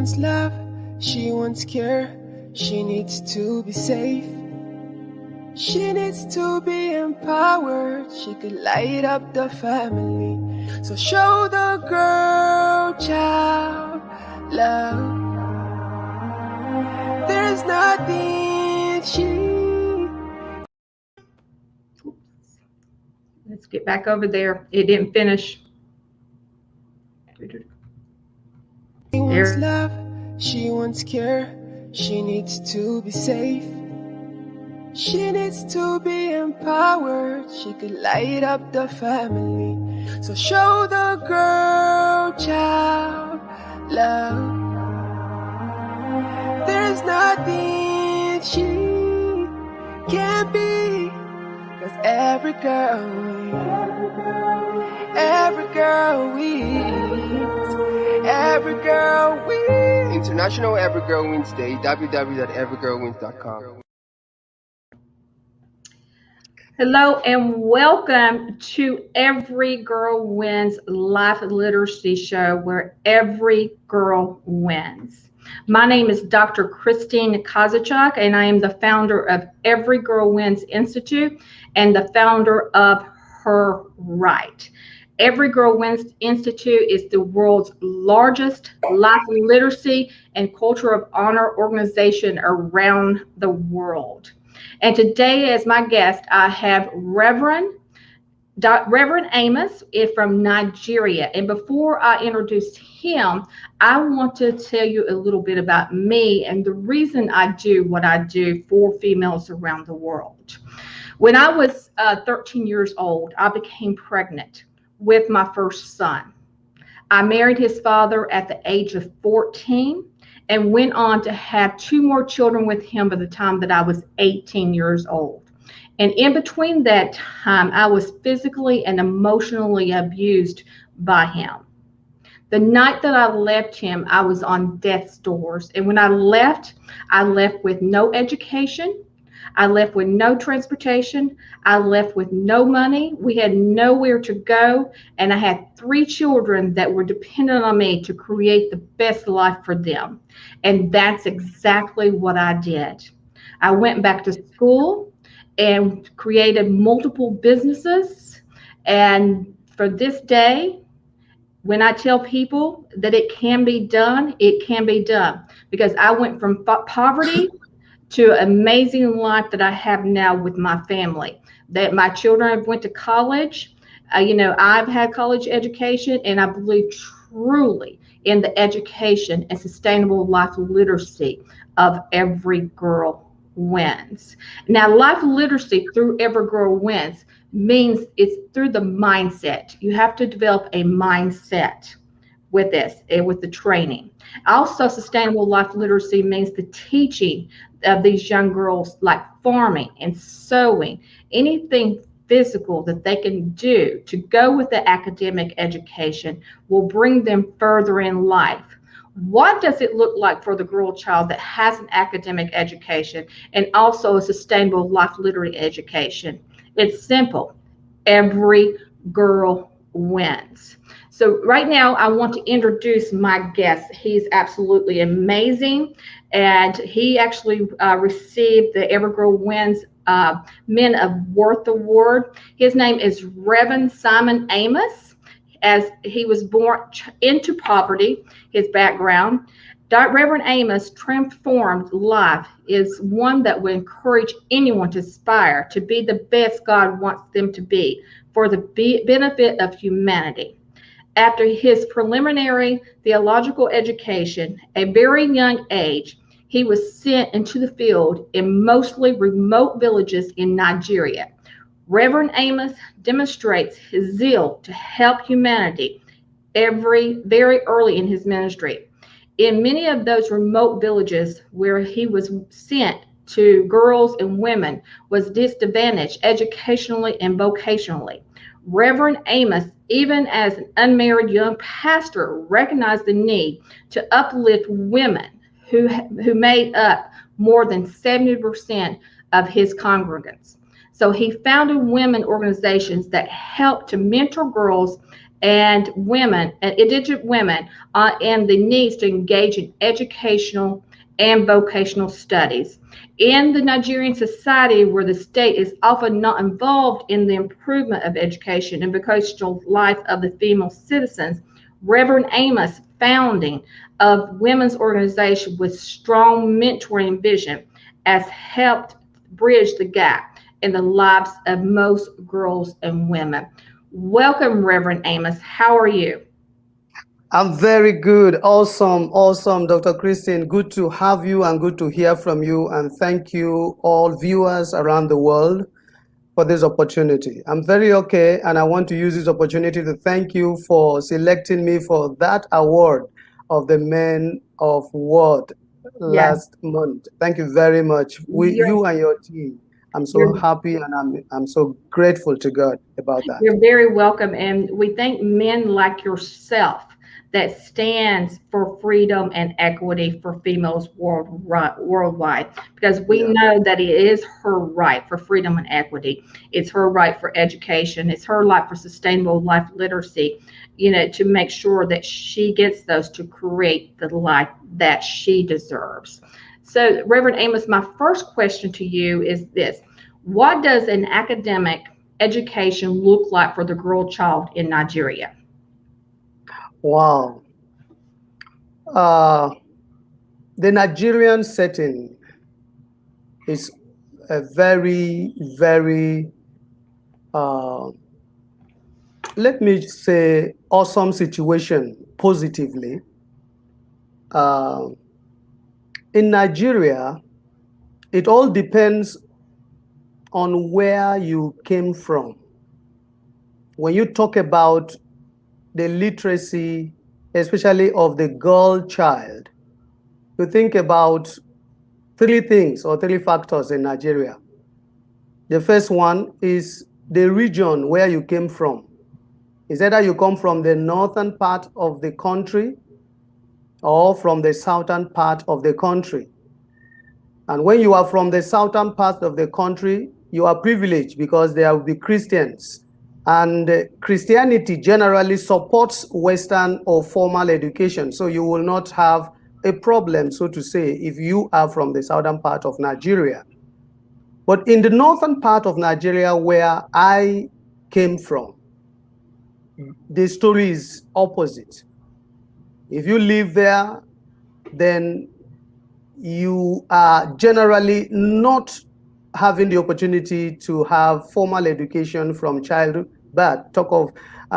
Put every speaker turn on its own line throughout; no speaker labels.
wants love, she wants care, she needs to be safe. She needs to be empowered, she could light up the family. So show the girl child love. There's nothing she...
Let's get back over there. It didn't finish.
She wants love, she wants care, she needs to be safe. She needs to be empowered, she could light up the family. So show the girl child love. There's nothing she can't be, 'cause every girl wins, every girl wins. International Every Girl Wins Day, www.everygirlwins.com.
Hello and welcome to Every Girl Wins Life Literacy Show, where every girl wins. My name is Dr. Christine Kozachuk, and I am the founder of Every Girl Wins Institute and the founder of Her Right. Every Girl Wins Institute is the world's largest life literacy and culture of honor organization around the world. And today, as my guest, I have Reverend Amos from Nigeria. And before I introduce him, I want to tell you a little bit about me and the reason I do what I do for females around the world. When I was 13 years old, I became pregnant with my first son. I married his father at the age of 14 and went on to have 2 more children with him by the time that I was 18 years old. And in between that time, I was physically and emotionally abused by him. The night that I left him, I was on death's doors. And when I left with no education. I left with no transportation. I left with no money. We had nowhere to go. And I had 3 children that were dependent on me to create the best life for them. And that's exactly what I did. I went back to school and created multiple businesses. And for this day, when I tell people that it can be done, it can be done. Because I went from poverty to an amazing life that I have now with my family. That my children have went to college. I've had college education, and I believe truly in the education and sustainable life literacy of Every Girl Wins. Now, life literacy through Every Girl Wins means it's through the mindset. You have to develop a mindset with this and with the training. Also, sustainable life literacy means the teaching of these young girls, like farming and sewing, anything physical that they can do to go with the academic education will bring them further in life. What does it look like for the girl child that has an academic education and also a sustainable life literacy education? It's simple. Every girl wins. So right now, I want to introduce my guest. He's absolutely amazing, and he actually received the Every Girl Wins Men of Worth Award. His name is Reverend Simon Amos. As he was born into poverty, his background, Reverend Amos' transformed life is one that will encourage anyone to aspire to be the best God wants them to be for the benefit of humanity. After his preliminary theological education, at a very young age, he was sent into the field in mostly remote villages in Nigeria. Reverend Amos demonstrates his zeal to help humanity very early in his ministry. In many of those remote villages where he was sent to, girls and women was disadvantaged educationally and vocationally. Reverend Amos, even as an unmarried young pastor, recognized the need to uplift women who made up more than 70% of his congregants. So he founded women organizations that helped to mentor girls and women, indigenous women, and the needs to engage in educational and vocational studies. In the Nigerian society, where the state is often not involved in the improvement of education and vocational life of the female citizens, Reverend Amos' founding of women's organization with strong mentoring vision has helped bridge the gap in the lives of most girls and women. Welcome, Reverend Amos. How are you?
I'm very good. Awesome. Awesome, Dr. Christine. Good to have you and good to hear from you. And thank you, all viewers around the world, for this opportunity. I'm very okay, and I want to use this opportunity to thank you for selecting me for that award of the Men of Word
Yeah,
last month. Thank you very much.
you're,
You and your team. I'm so
you're
happy and I'm so grateful to God about that.
You're very welcome, and we thank men like yourself that stands for freedom and equity for females worldwide, because we
Yeah.
know that it is her right for freedom and equity. It's her right for education. It's her right for sustainable life literacy, to make sure that she gets those to create the life that she deserves. So, Reverend Amos, my first question to you is this: what does an academic education look like for the girl child in Nigeria?
Wow. Uh, the Nigerian setting is a very, very, uh, let me say, awesome situation positively. Uh, in Nigeria, it all depends on where you came from. When you talk about the literacy, especially of the girl child, you think about three things or three factors in Nigeria. The first one is the region where you came from. Is either you come from the northern part of the country or from the southern part of the country. And when you are from the southern part of the country, you are privileged because there will be Christians. And Christianity generally supports Western or formal education. So you will not have a problem, so to say, if you are from the southern part of Nigeria. But in the northern part of Nigeria, where I came from, the story is opposite. If you live there, then you are generally not having the opportunity to have formal education from childhood. But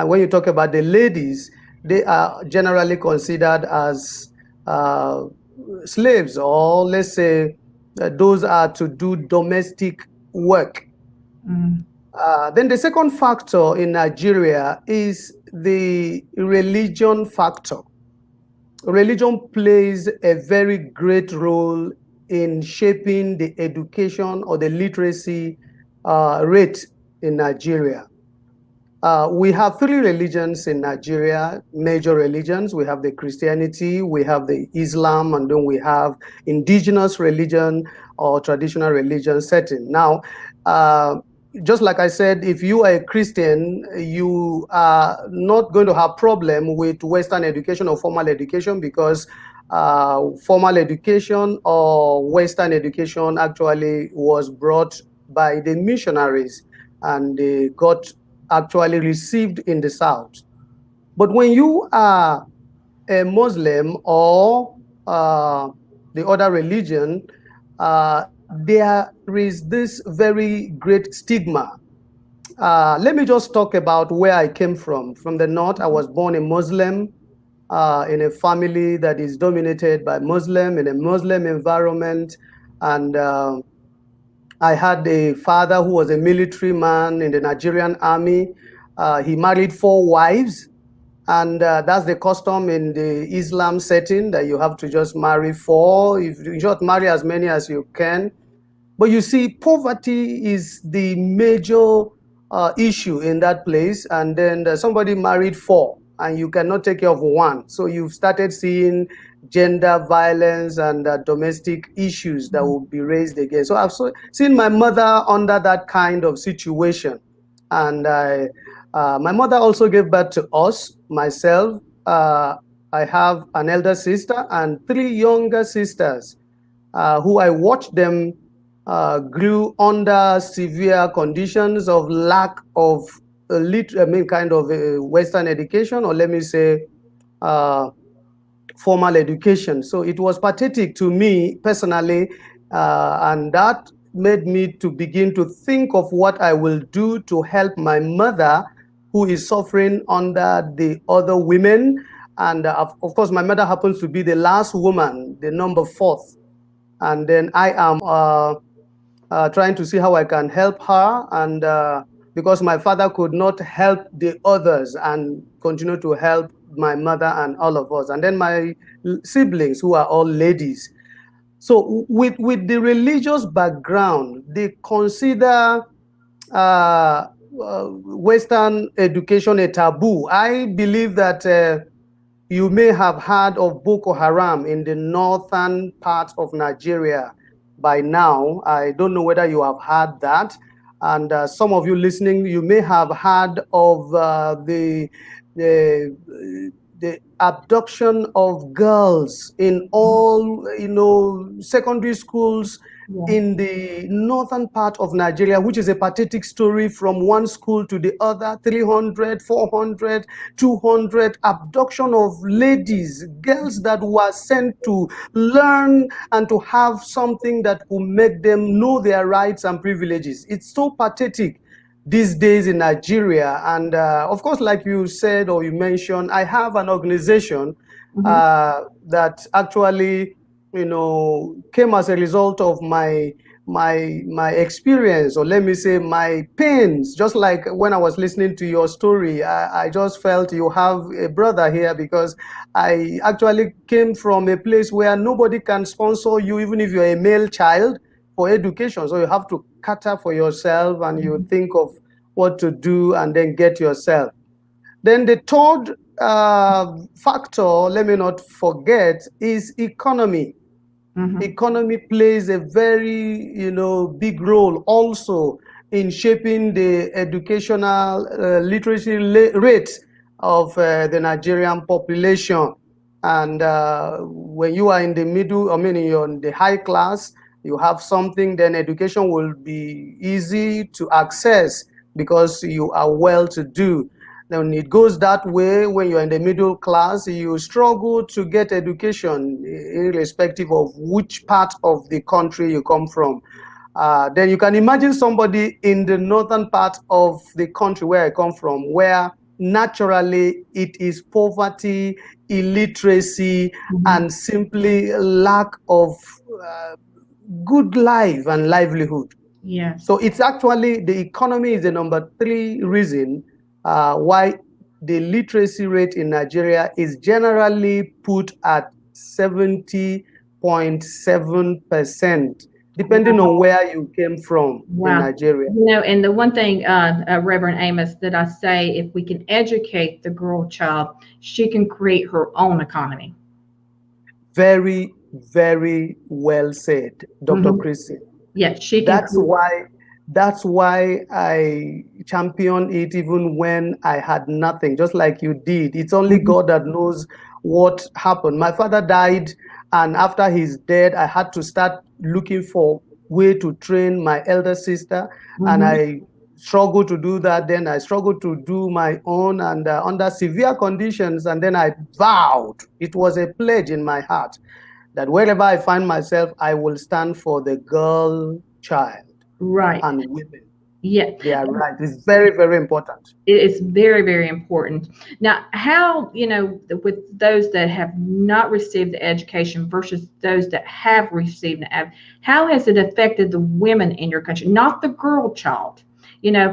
when you talk about the ladies, they are generally considered as slaves, or let's say those are to do domestic work. Then the second factor in Nigeria is the religion factor. Religion plays a very great role in shaping the education or the literacy rate in Nigeria. We have three religions in Nigeria, major religions. We have the Christianity, we have the Islam, and then we have indigenous religion or traditional religion setting. Now, just like I said, if you are a Christian, you are not going to have problem with Western education or formal education, because formal education or Western education actually was brought by the missionaries, and they got actually received in the South. But when you are a Muslim or the other religion, there is this very great stigma. Let me just talk about where I came from. From the north, I was born a Muslim in a family that is dominated by Muslim, in a Muslim environment. And I had a father who was a military man in the Nigerian army. He married 4 wives. And that's the custom in the Islam setting, that you have to just marry 4. If you just marry as many as you can. But you see, poverty is the major issue in that place. And then somebody married 4, and you cannot take care of 1. So you've started seeing gender violence and domestic issues that will be raised again. So I've seen my mother under that kind of situation. And My mother also gave birth to us, myself. I have an elder sister and 3 younger sisters who I watched them grew under severe conditions of lack of kind of Western education, or let me say formal education. So it was pathetic to me personally, and that made me to begin to think of what I will do to help my mother, who is suffering under the other women. And of course, my mother happens to be the last woman, the number 4th. And then I am trying to see how I can help her. And because my father could not help the others and continue to help my mother and all of us. And then my siblings, who are all ladies. So with the religious background, they consider Western education a taboo. I believe that you may have heard of Boko Haram in the northern part of Nigeria by now. I don't know whether you have heard that. And some of you listening, you may have heard of the abduction of girls in all, secondary schools in the northern part of Nigeria, which is a pathetic story from one school to the other, 300, 400, 200, abduction of ladies, girls that were sent to learn and to have something that will make them know their rights and privileges. It's so pathetic these days in Nigeria. And of course, like you said or you mentioned, I have an organization that actually, came as a result of my experience, or let me say my pains. Just like when I was listening to your story, I just felt you have a brother here, because I actually came from a place where nobody can sponsor you, even if you're a male child, for education. So you have to cater for yourself, and you think of what to do and then get yourself. Then the third factor, let me not forget, is economy. Economy plays a very, big role also in shaping the educational literacy rate of the Nigerian population. And when you are in the middle, you're in the high class, you have something, then education will be easy to access because you are well-to-do. Then it goes that way when you're in the middle class, you struggle to get education, irrespective of which part of the country you come from. Then you can imagine somebody in the northern part of the country where I come from, where naturally it is poverty, illiteracy, and simply lack of good life and livelihood.
Yes.
So it's actually, the economy is the number 3 reason why the literacy rate in Nigeria is generally put at 70.7%, depending on where you came from in Nigeria.
And the one thing, Reverend Amos, that I say, if we can educate the girl child, she can create her own economy.
Very, very well said, Dr. Chrissy.
Yes, she
can. That's why I champion it even when I had nothing, just like you did. It's only God that knows what happened. My father died, and after his death, I had to start looking for way to train my elder sister, and I struggled to do that. Then I struggled to do my own, and under severe conditions, and then I vowed, it was a pledge in my heart, that wherever I find myself, I will stand for the girl child.
Right.
And women.
Yeah.
They are right. It's very, very important.
It is very, very important. Now, how, with those that have not received the education versus those that have received it, how has it affected the women in your country, not the girl child?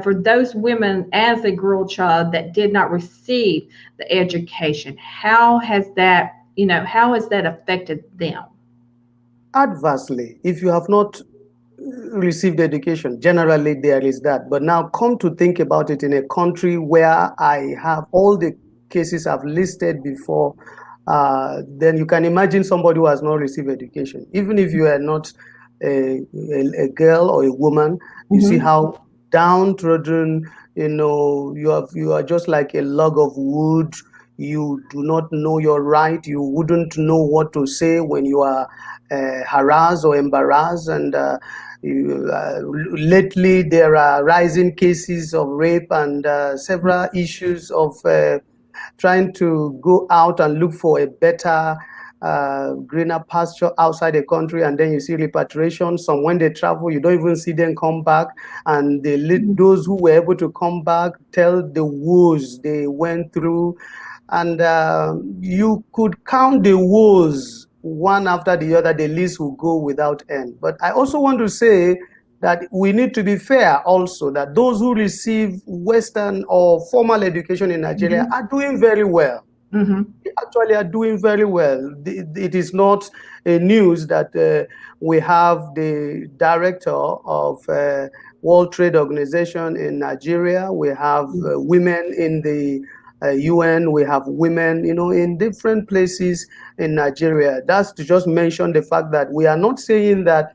For those women as a girl child that did not receive the education, how has that affected them?
Adversely, if you have not received education, generally there is that. But now come to think about it, in a country where I have all the cases I've listed before, then you can imagine somebody who has not received education. Even if you are not a girl or a woman, you see how downtrodden you are just like a log of wood. You do not know your right. You wouldn't know what to say when you are harassed or embarrassed. And lately, there are rising cases of rape and several issues of trying to go out and look for a better, greener pasture outside the country, and then you see repatriation. Some, when they travel, you don't even see them come back, and those who were able to come back tell the woes they went through, and you could count the woes one after the other. The list will go without end. But I also want to say that we need to be fair also, that those who receive Western or formal education in Nigeria are doing very well. They actually are doing very well. It is not a news that we have the director of World Trade Organization in Nigeria. We have women in the UN. We have women, in different places in Nigeria. That's to just mention the fact that we are not saying that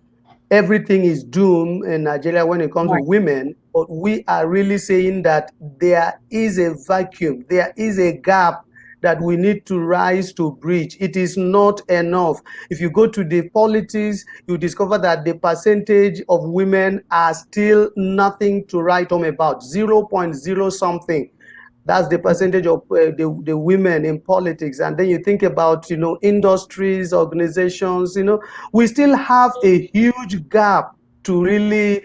everything is doomed in Nigeria when it comes to women, but we are really saying that there is a vacuum, there is a gap that we need to rise to bridge. It is not enough. If you go to the politics, you discover that the percentage of women are still nothing to write home about, 0.0 something. That's the percentage of the women in politics. And then you think about, industries, organizations, we still have a huge gap to really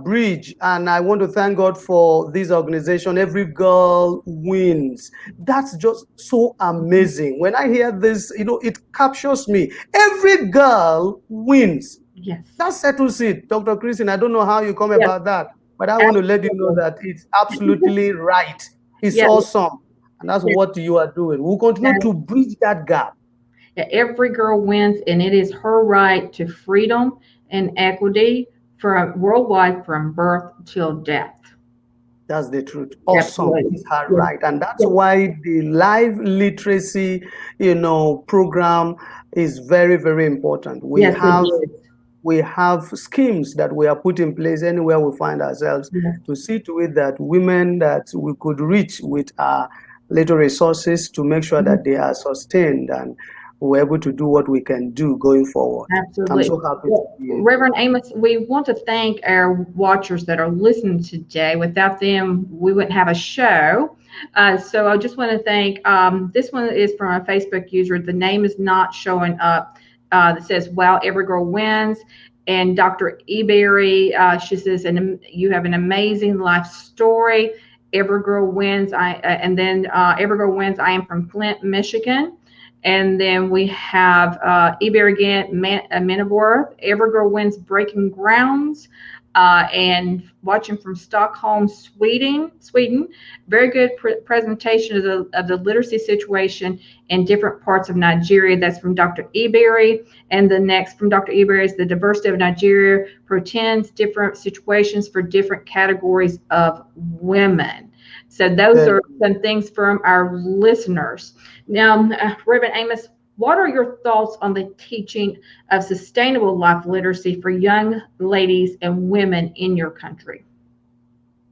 bridge. And I want to thank God for this organization. Every girl wins. That's just so amazing. When I hear this, it captures me. Every girl wins.
Yes.
That settles it. Dr. Christine, I don't know how you come about that, but I want to let you know that it's absolutely right. It's awesome. And that's what you are doing. We'll continue to bridge that gap.
Every girl wins, and it is her right to freedom and equity from worldwide, from birth till death.
That's the truth. Awesome. It's her right. And that's why the live literacy, program is very, very important. We have schemes that we are put in place anywhere we find ourselves to see to it that women that we could reach with our little resources to make sure that they are sustained and we're able to do what we can do going forward.
Absolutely.
I'm so happy to be here.
Reverend Amos, we want to thank our watchers that are listening today. Without them, we wouldn't have a show. So I just want to thank, this one is from a Facebook user. The name is not showing up. That says, wow, every girl wins. And Dr. Eberry, she says, and you have an amazing life story. Every girl wins. Every girl wins. I am from Flint, Michigan. And then we have Eberry again, Menneworth. Every girl wins, breaking grounds. And watching from Stockholm, Sweden. Very good presentation of the literacy situation in different parts of Nigeria. That's from Dr. Eberry. And the next from Dr. Eberry is the diversity of Nigeria portends different situations for different categories of women. So those are some things from our listeners. Now, Reverend Amos, what are your thoughts on the teaching of sustainable life literacy for young ladies and women in your country?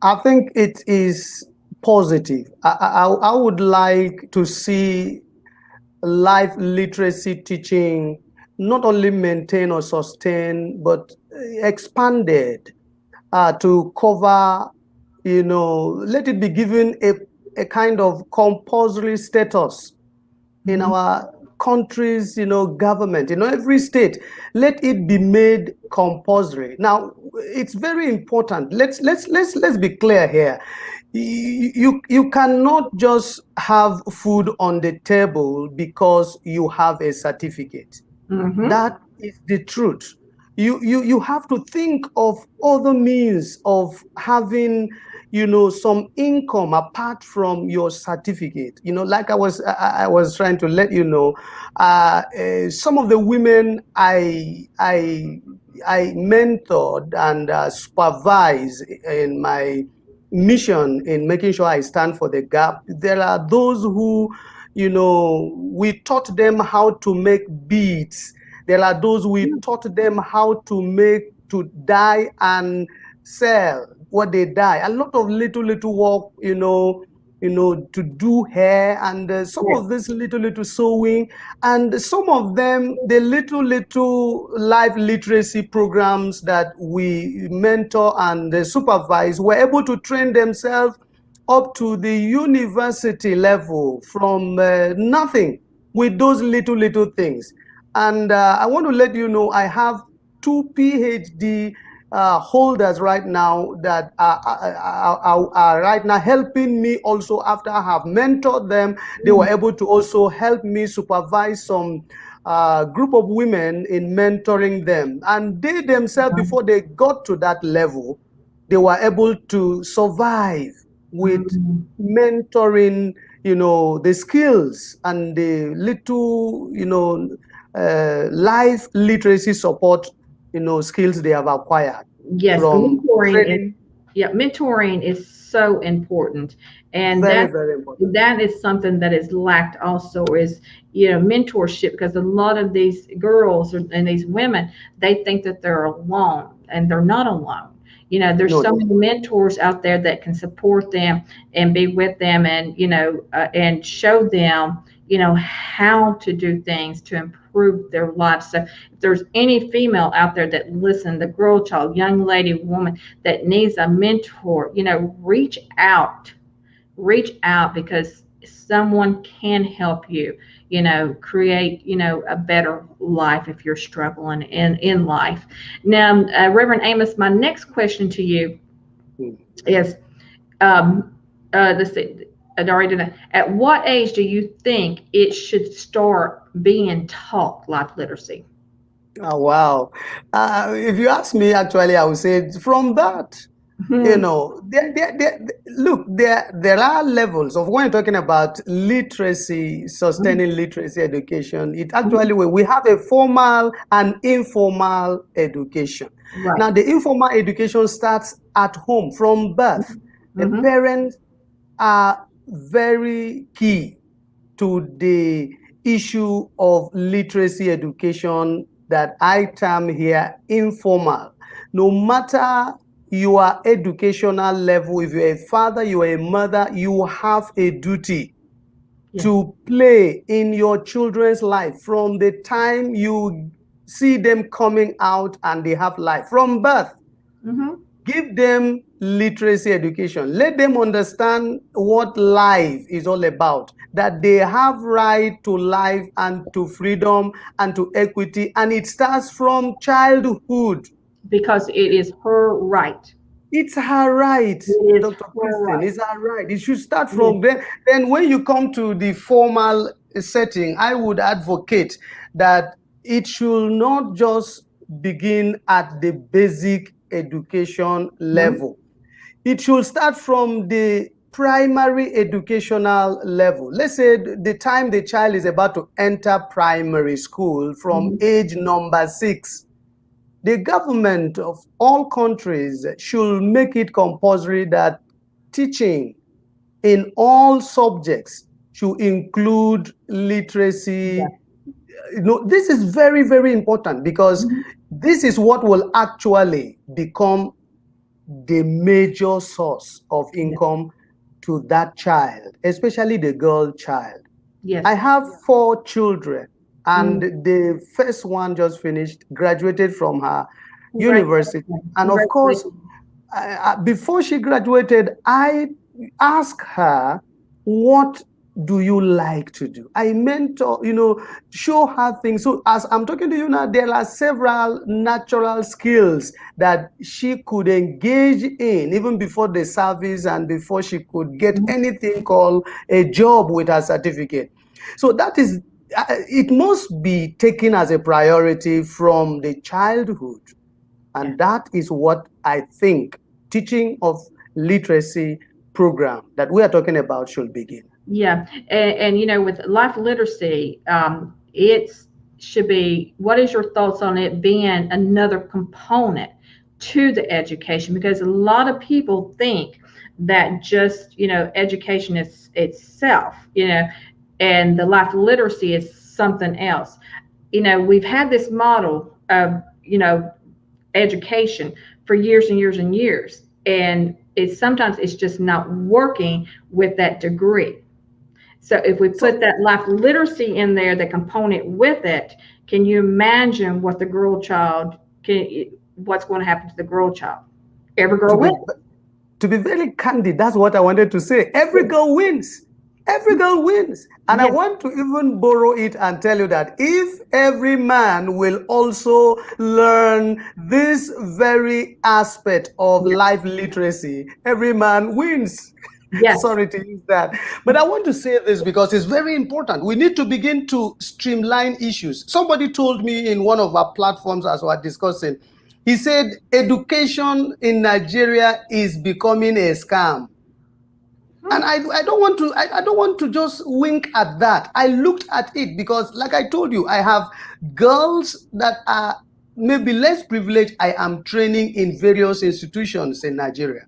I think it is positive. I would like to see life literacy teaching not only maintain or sustain, but expanded to cover, let it be given a kind of compulsory status in our country's, government, every state. Let it be made compulsory. Now, it's very important. Let's be clear here. You cannot just have food on the table because you have a certificate. That is the truth. You have to think of other means of having, some income apart from your certificate. Like I was trying to let you know, some of the women I mentored and supervised in my mission in making sure I stand for the gap. There are those who, we taught them how to make beads. There are those we taught them how to dye and sell. what they dye, a lot of little work, to do hair, and some of this little sewing, and some of them, the little life literacy programs that we mentor and supervise, were able to train themselves up to the university level from nothing with those little things. And I want to let you know, I have 2 PhD holders right now that are right now helping me also. After I have mentored them, they were able to also help me supervise some group of women in mentoring them. And they themselves, before they got to that level, they were able to survive with mentoring, the skills and the little, life literacy support, skills they have acquired.
Yes,
From
mentoring is so important, and
very, very important.
that is something that is lacked also, is mentorship, because a lot of these girls and these women, they think that they're alone, and they're not alone. There's so many mentors out there that can support them and be with them, and and show them how to do things to improve their lives. So if there's any female out there that listen, the girl, child, young lady, woman that needs a mentor, reach out, because someone can help you, create, a better life if you're struggling in life. Now, Reverend Amos, my next question to you is, let's see, at what age do you think it should start being taught life literacy?
Oh, wow. If you ask me, actually, I would say from that. Look, there are levels of, when you're talking about literacy, sustaining literacy education. It actually, we have a formal and informal education.
Right.
Now, the informal education starts at home from birth. The parents are very key to the issue of literacy education that I term here informal. No matter your educational level, if you're a father, you are a mother, you have a duty to play in your children's life from the time you see them coming out and they have life from birth. Give them literacy education. Let them understand what life is all about, that they have right to life and to freedom and to equity, and it starts from childhood.
Because it is her right.
It's her right, Dr. Christine. It's her right. It should start from there. Then when you come to the formal setting, I would advocate that it should not just begin at the basic education level. It should start from the primary educational level. Let's say the time the child is about to enter primary school, from age number 6. The government of all countries should make it compulsory that teaching in all subjects should include literacy. This is very, very important, because this is what will actually become the major source of income to that child, especially the girl child. I have 4 children. And the first one just finished, graduated from her university. And of course, before she graduated, I asked her, what do you like to do? I mentor, show her things. So as I'm talking to you now, there are several natural skills that she could engage in even before the service and before she could get anything called a job with her certificate. So that is, it must be taken as a priority from the childhood. And that is what I think teaching of literacy program that we are talking about should begin.
Yeah. And with life literacy, it should be, what is your thoughts on it being another component to the education? Because a lot of people think that just, education is itself, and the life literacy is something else. We've had this model of, education for years and years and years. and sometimes it's just not working with that degree. So if we put that life literacy in there, the component with it, can you imagine what the girl child what's going to happen to the girl child? Every girl wins.
To be very candid, that's what I wanted to say. Every girl wins. Every girl wins. And I want to even borrow it and tell you that if every man will also learn this very aspect of life literacy, every man wins. Yes. Sorry to use that. But I want to say this because it's very important. We need to begin to streamline issues. Somebody told me in one of our platforms as we were discussing, he said, education in Nigeria is becoming a scam. And I don't want to just wink at that. I looked at it because, like I told you, I have girls that are maybe less privileged. I am training in various institutions in Nigeria.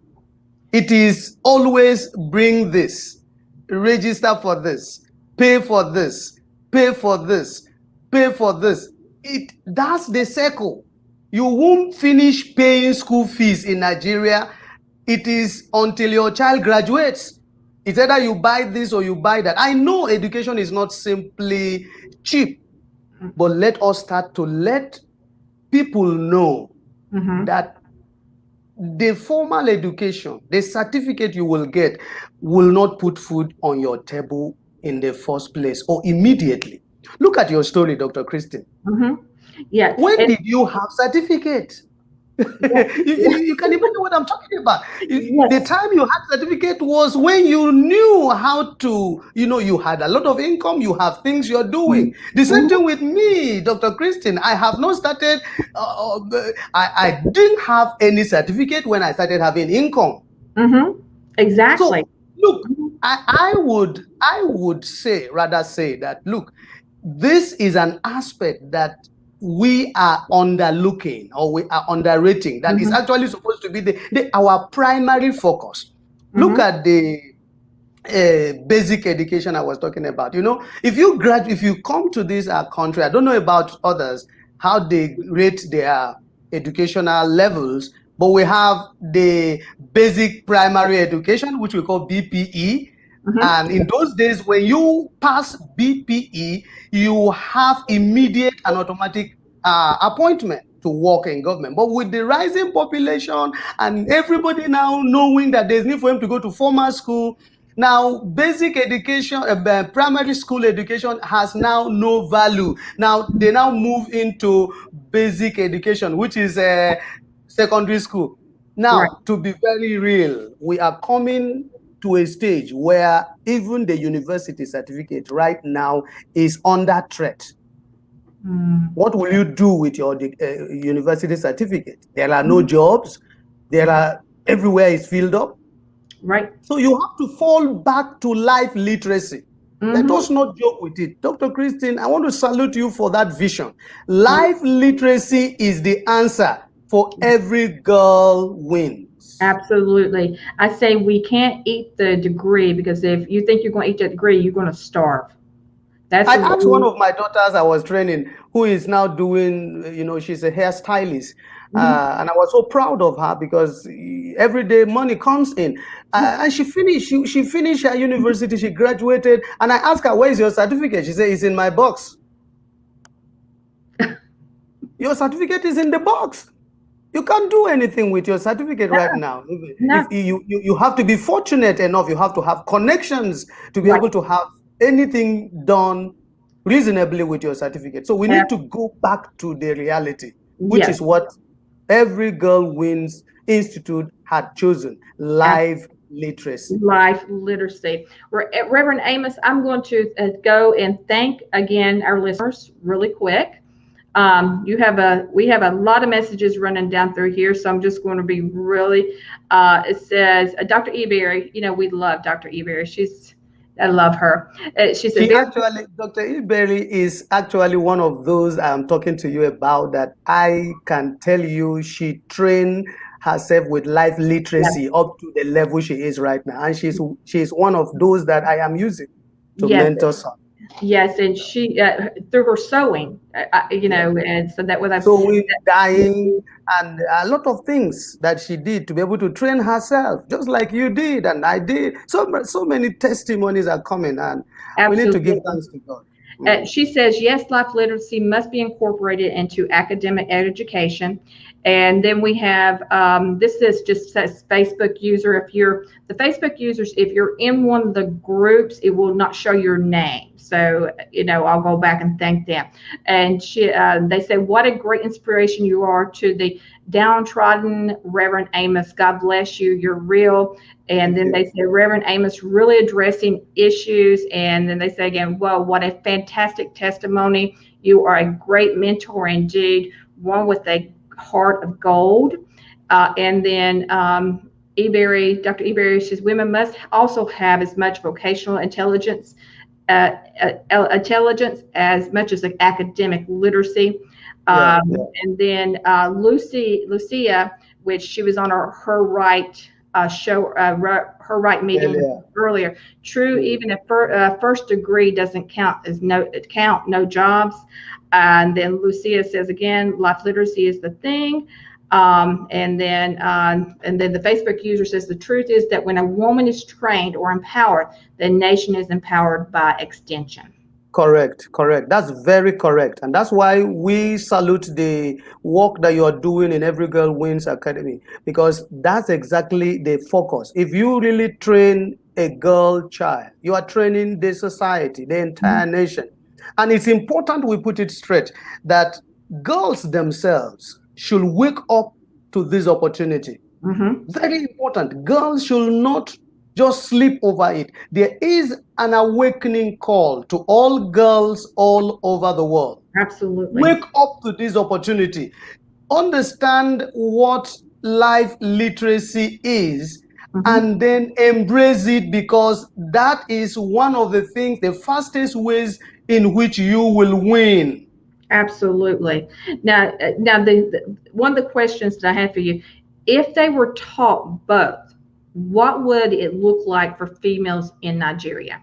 It is always bring this, register for this, pay for this, pay for this, pay for this. That's the circle. You won't finish paying school fees in Nigeria. It is until your child graduates. It's either you buy this or you buy that. I know education is not simply cheap, but let us start to let people know that the formal education, the certificate you will get, will not put food on your table in the first place or immediately. Look at your story, Dr. Christine.
Yeah.
When did you have certificate? You can imagine what I'm talking about. The time you had certificate was when you knew how to, you had a lot of income, you have things you're doing. The same thing with me, Dr. Christine. I have not started, I didn't have any certificate when I started having income.
Exactly.
So, look, I would rather say that, look, this is an aspect that we are underlooking or we are underrating. That is actually supposed to be our primary focus. Look at the basic education I was talking about. If you come to this country, I don't know about others, how they rate their educational levels, but we have the basic primary education, which we call BPE. And in those days, when you pass BPE, you have immediate and automatic appointment to work in government. But with the rising population and everybody now knowing that there's need for him to go to formal school, now basic education, primary school education has now no value. Now they now move into basic education, which is secondary school. Now, to be very real, we are coming to a stage where even the university certificate right now is under threat. What will you do with your university certificate? There are no jobs. Everywhere is filled up.
Right.
So you have to fall back to life literacy. Let us not joke with it. Dr. Christine, I want to salute you for that vision. Life literacy is the answer for every girl wins.
Absolutely. I say we can't eat the degree, because if you think you're going to eat that degree, you're going to starve.
I asked one of my daughters I was training, who is now doing, she's a hairstylist. And I was so proud of her because every day money comes in. And she finished her university, she graduated. And I asked her, where's your certificate? She said, it's in my box. Your certificate is in the box. You can't do anything with your certificate right now.
No.
If you have to be fortunate enough, you have to have connections to be able to have anything done reasonably with your certificate. So we need to go back to the reality, which is what Every Girl Wins Institute had chosen: life literacy.
Life literacy. Reverend Amos, I'm going to go and thank again our listeners really quick. We have a lot of messages running down through here, so I'm just going to be really. It says Dr. Eberry. We love Dr. Eberry. I love her.
Dr. Eberry is actually one of those I'm talking to you about, that I can tell you she trained herself with life literacy up to the level she is right now, and she's one of those that I am using to mentor some.
Yes, and she through her sewing, and so that was
sewing, dying, and a lot of things that she did to be able to train herself, just like you did and I did. So many testimonies are coming, and we need to give
absolutely.
thanks to God.
She says, yes, life literacy must be incorporated into academic education. And then we have this is just says Facebook user. If you're the Facebook users, if you're in one of the groups, it will not show your name. So I'll go back and thank them. And they say, what a great inspiration you are to the downtrodden, Reverend Amos. God bless you. You're real. And then they say, Reverend Amos really addressing issues. And then they say again, well, what a fantastic testimony. You are a great mentor indeed, one with a heart of gold. And then Dr. Eberry says, women must also have as much vocational intelligence as much as academic literacy. And then Lucia, which she was on her right show, her right meeting earlier. True, even if first degree doesn't count as no jobs. And then Lucia says again, life literacy is the thing. And then the Facebook user says the truth is that when a woman is trained or empowered, the nation is empowered by extension.
Correct. That's very correct. And that's why we salute the work that you're doing in Every Girl Wins Academy, because that's exactly the focus. If you really train a girl child, you are training the society, the entire nation. And it's important we put it straight that girls themselves should wake up to this opportunity. Very important. Girls should not just sleep over it. There is an awakening call to all girls all over the world.
Absolutely.
Wake up to this opportunity. Understand what life literacy is, and then embrace it, because that is one of the things, the fastest ways in which you will win.
Absolutely. Now, the one of the questions that I have for you, if they were taught both, what would it look like for females in Nigeria?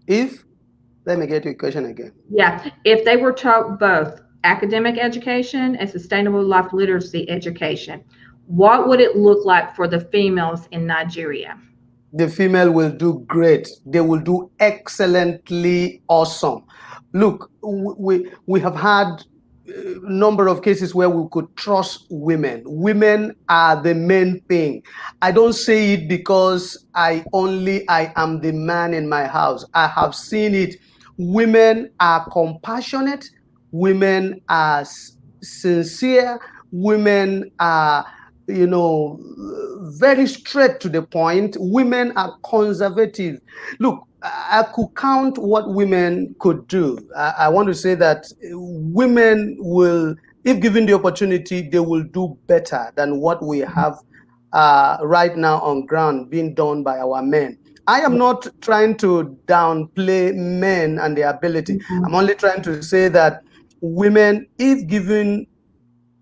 Let me get your question again.
Yeah, if they were taught both academic education and sustainable life literacy education, what would it look like for the females in Nigeria?
The female will do great. They will do excellently awesome. Look, we have had a number of cases where we could trust women. Women are the main thing. I don't say it because I am the man in my house. I have seen it. Women are compassionate. Women are sincere. Women are, very straight to the point. Women are conservative. Look, I could count what women could do. I want to say that women will, if given the opportunity, they will do better than what we have right now on ground being done by our men. I am not trying to downplay men and their ability. I'm only trying to say that women, if given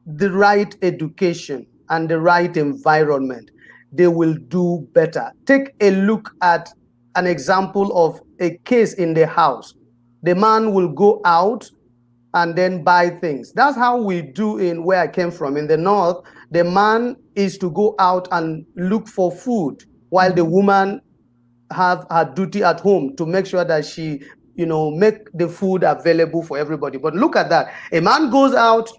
the right education and the right environment, they will do better. Take a look at an example of a case in the house. The man will go out and then buy things. That's how we do in where I came from. In the north, the man is to go out and look for food, while the woman have her duty at home to make sure that she, make the food available for everybody. But look at that. A man goes out,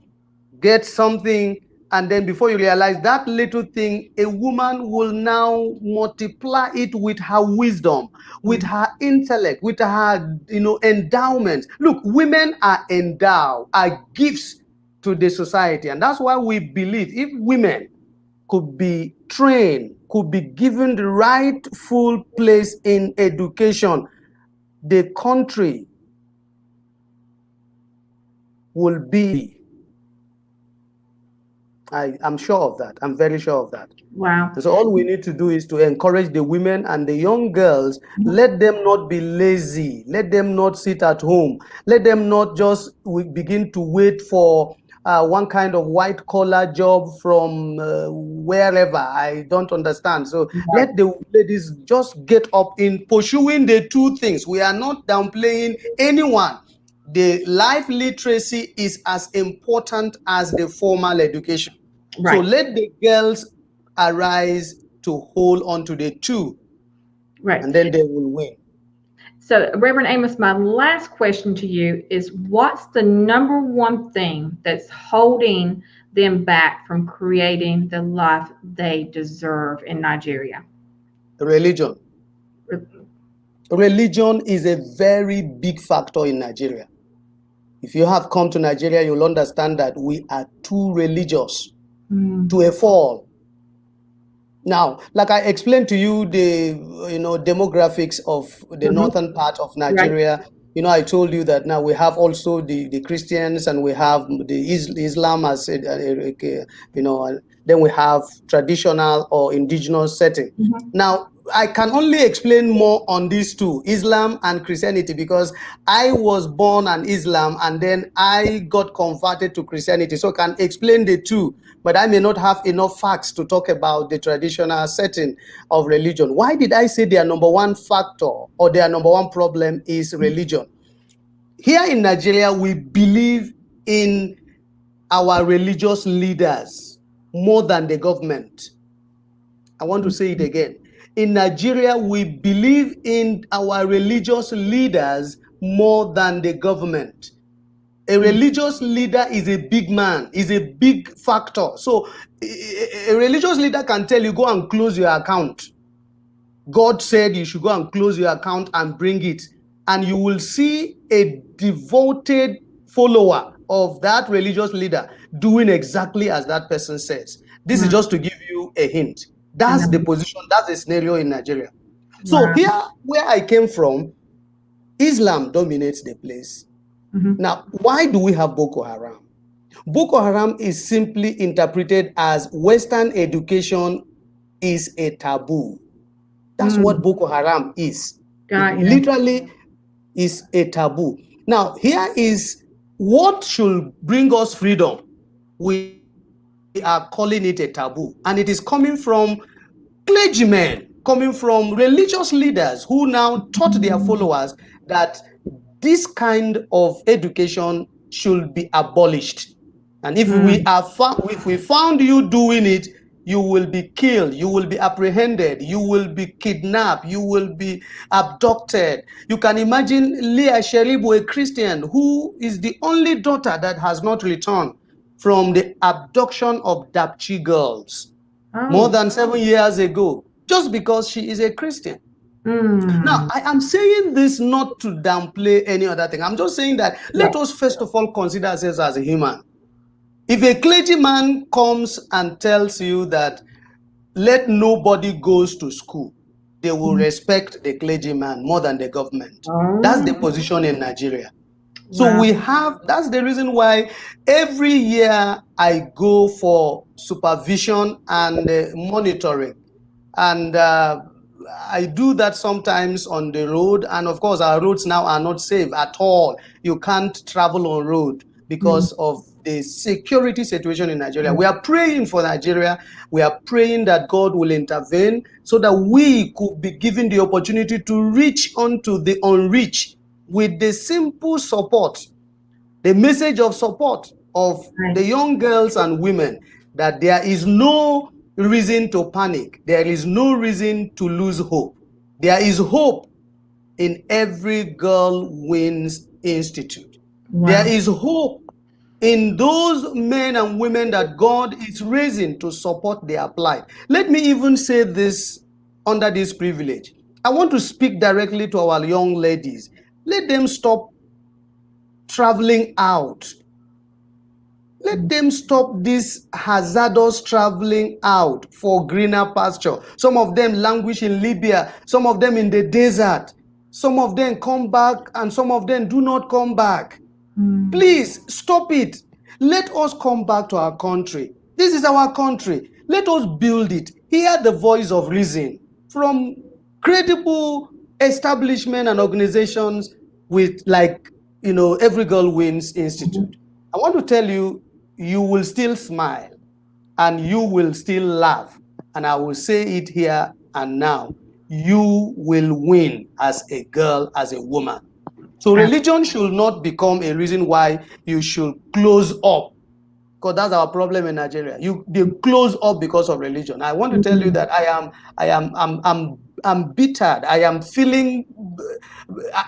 gets something, and then before you realize that little thing, a woman will now multiply it with her wisdom, with her intellect, with her, endowment. Look, women are endowed, are gifts to the society. And that's why we believe if women could be trained, could be given the rightful place in education, the country will be. I'm sure of that. I'm very sure of that.
Wow.
And so all we need to do is to encourage the women and the young girls. Let them not be lazy. Let them not sit at home. Let them not just begin to wait for one kind of white collar job from wherever. I don't understand. So let the ladies just get up in pursuing the two things. We are not downplaying anyone. The life literacy is as important as the formal education. So let the girls arise to hold on to the two, and then they will win.
So, Reverend Amos, my last question to you is, what's the number one thing that's holding them back from creating the life they deserve in Nigeria?
Religion. Religion is a very big factor in Nigeria. If you have come to Nigeria, you'll understand that we are too religious to a fault. Now, like I explained to you, the demographics of the northern part of Nigeria. I told you that now we have also the Christians, and we have the Islam as then we have traditional or indigenous setting. Now, I can only explain more on these two, Islam and Christianity, because I was born an Islam and then I got converted to Christianity. So I can explain the two, but I may not have enough facts to talk about the traditional setting of religion. Why did I say their number one factor or their number one problem is religion? Here in Nigeria, we believe in our religious leaders more than the government. I want to say it again. In Nigeria, we believe in our religious leaders more than the government. A religious leader is a big man, is a big factor. So a religious leader can tell you, go and close your account. God said you should go and close your account and bring it. And you will see a devoted follower of that religious leader doing exactly as that person says. This is just to give you a hint. That's the position, that's the scenario in Nigeria. So here, where I came from, Islam dominates the place. Now, why do we have Boko Haram? Boko Haram is simply interpreted as Western education is a taboo. That's what Boko Haram is. It literally is a taboo. Now, here is what should bring us freedom. We are calling it a taboo, and it is coming from clergymen, coming from religious leaders who now taught their followers that this kind of education should be abolished. And if we found you doing it, you will be killed, you will be apprehended, you will be kidnapped, you will be abducted. You can imagine Leah Sheribu, a Christian, who is the only daughter that has not returned from the abduction of Dapchi girls more than 7 years ago, just because she is a Christian. Now, I am saying this not to downplay any other thing. I'm just saying that let us first of all consider ourselves as a human. If a clergyman comes and tells you that let nobody goes to school, they will respect the clergyman more than the government. That's the position in Nigeria. So we have, that's the reason why every year I go for supervision and monitoring. And I do that sometimes on the road. And of course, our roads now are not safe at all. You can't travel on road because of the security situation in Nigeria. We are praying for Nigeria. We are praying that God will intervene so that we could be given the opportunity to reach onto the unreached with the simple support, the message of support of the young girls and women, that there is no reason to panic. There is no reason to lose hope. There is hope in every Girl Wins Institute. There is hope in those men and women that God is raising to support their plight. Let me even say this under this privilege. I want to speak directly to our young ladies. Let them stop traveling out. Let them stop this hazardous traveling out for greener pasture. Some of them languish in Libya, some of them in the desert. Some of them come back and some of them do not come back. Please stop it. Let us come back to our country. This is our country. Let us build it. Hear the voice of reason from credible establishment and organizations with, like, Every Girl Wins Institute. I want to tell you, you will still smile and you will still laugh. And I will say it here and now. You will win as a girl, as a woman. So religion should not become a reason why you should close up, because that's our problem in Nigeria. They close up because of religion. I want to tell you that I'm bittered. I am feeling,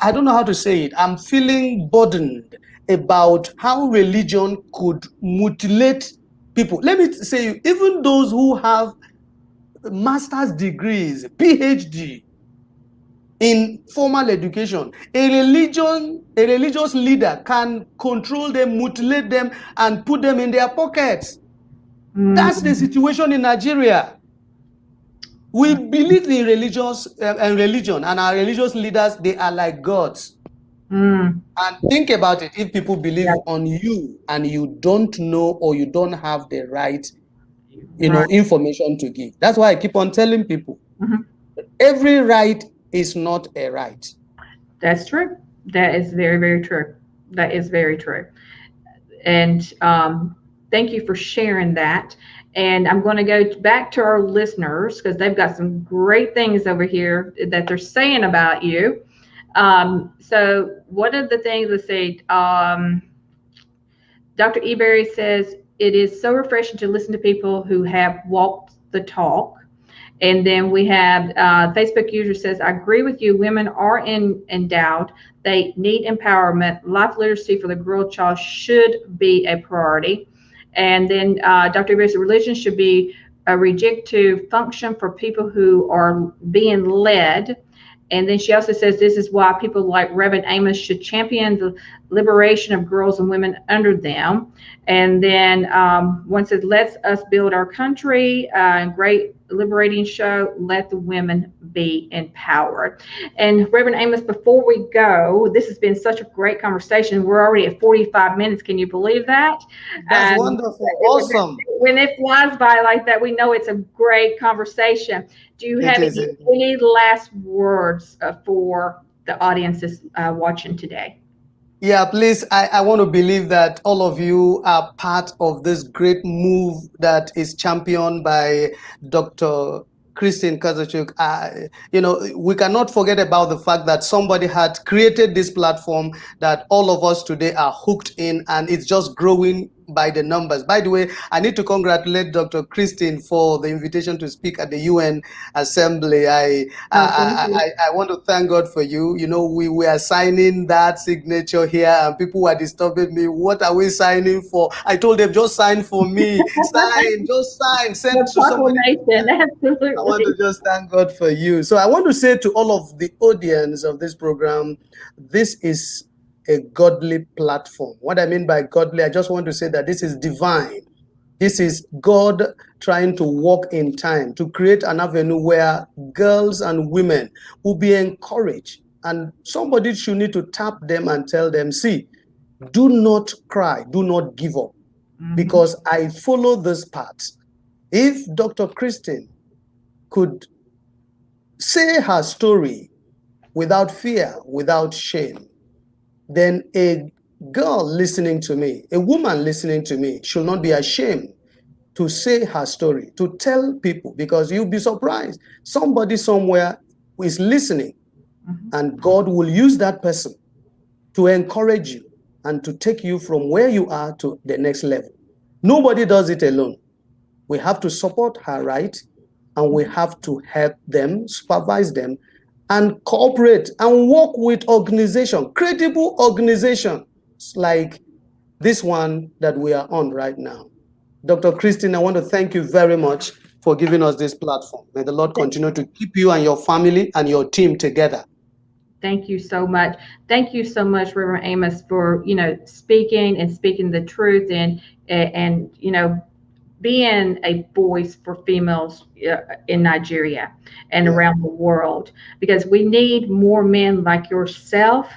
I don't know how to say it. I'm feeling burdened about how religion could mutilate people. Let me say, even those who have master's degrees, PhD in formal education, a religious leader can control them, mutilate them, and put them in their pockets. That's the situation in Nigeria. We believe in religion, and our religious leaders, they are like gods. And think about it, if people believe on you and you don't know or you don't have the right, information to give. That's why I keep on telling people, every right is not a right.
That's true. That is very, very true. That is very true. And thank you for sharing that. And I'm going to go back to our listeners because they've got some great things over here that they're saying about you. So one of the things, let's see, Dr. Eberry says, it is so refreshing to listen to people who have walked the talk. And then we have Facebook user says, I agree with you. Women are endowed. They need empowerment. Life literacy for the girl child should be a priority. And then Dr. Eberry says, religion should be a reject to function for people who are being led. And then she also says this is why people like Reverend Amos should champion the liberation of girls and women under them. And then one says, let's us build our country. Great liberating show. Let the women be empowered. And Reverend Amos, before we go, this has been such a great conversation. We're already at 45 minutes. Can you believe that?
That's wonderful. Awesome.
When it flies by like that, we know it's a great conversation. Do you have any last words for the audiences watching today?
Yeah, please. I want to believe that all of you are part of this great move that is championed by Dr. Christine Kozachuk. We cannot forget about the fact that somebody had created this platform that all of us today are hooked in, and it's just growing by the numbers. By the way, I need to congratulate Dr. Christine for the invitation to speak at the UN Assembly. I want to thank God for you. We were signing that signature here, and people were disturbing me. What are we signing for? I told them, just sign for me. Just sign. Send to somebody.
Absolutely.
I want to just thank God for you. So I want to say to all of the audience of this program, this is a godly platform. What I mean by godly, I just want to say that this is divine. This is God trying to walk in time to create an avenue where girls and women will be encouraged. And somebody should need to tap them and tell them, see, do not cry, do not give up, because I follow this path. If Dr. Christine could say her story without fear, without shame, then a girl listening to me, a woman listening to me, should not be ashamed to say her story, to tell people, because you'll be surprised. Somebody somewhere is listening, and God will use that person to encourage you and to take you from where you are to the next level. Nobody does it alone. We have to support her right, and we have to help them, supervise them, and cooperate and work with organizations, credible organizations like this one that we are on right now. Dr. Christine, I want to thank you very much for giving us this platform. May the Lord continue to keep you and your family and your team together.
Thank you so much. Thank you so much, Reverend Amos, for speaking the truth and being a voice for females in Nigeria and around the world, because we need more men like yourself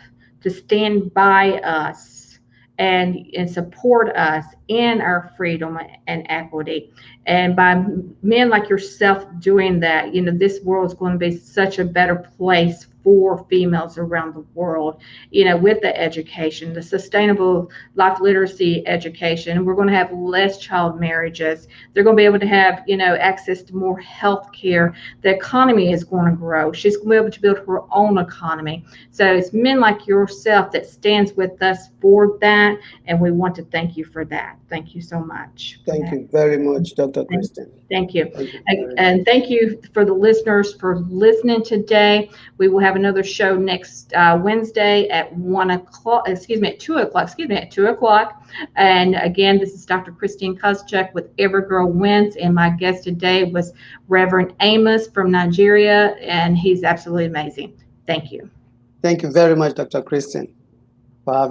to stand by us and support us in our freedom and equity. And by men like yourself doing that, this world is going to be such a better place for females around the world, you know, with the education, the sustainable life literacy education. We're going to have less child marriages. They're going to be able to have, you know, access to more health care. The economy is going to grow. She's going to be able to build her own economy. So it's men like yourself that stands with us for that, and we want to thank you for that. Thank you so much.
Thank you very much, Dr. Kristen.
Thank you. And thank you for the listeners for listening today. We will have another show next Wednesday at 1 o'clock, at 2 o'clock. And again, this is Dr. Christine Kozachuk with Every Girl Wins. And my guest today was Reverend Amos from Nigeria, and he's absolutely amazing. Thank you.
Thank you very much, Dr. Kristen, for having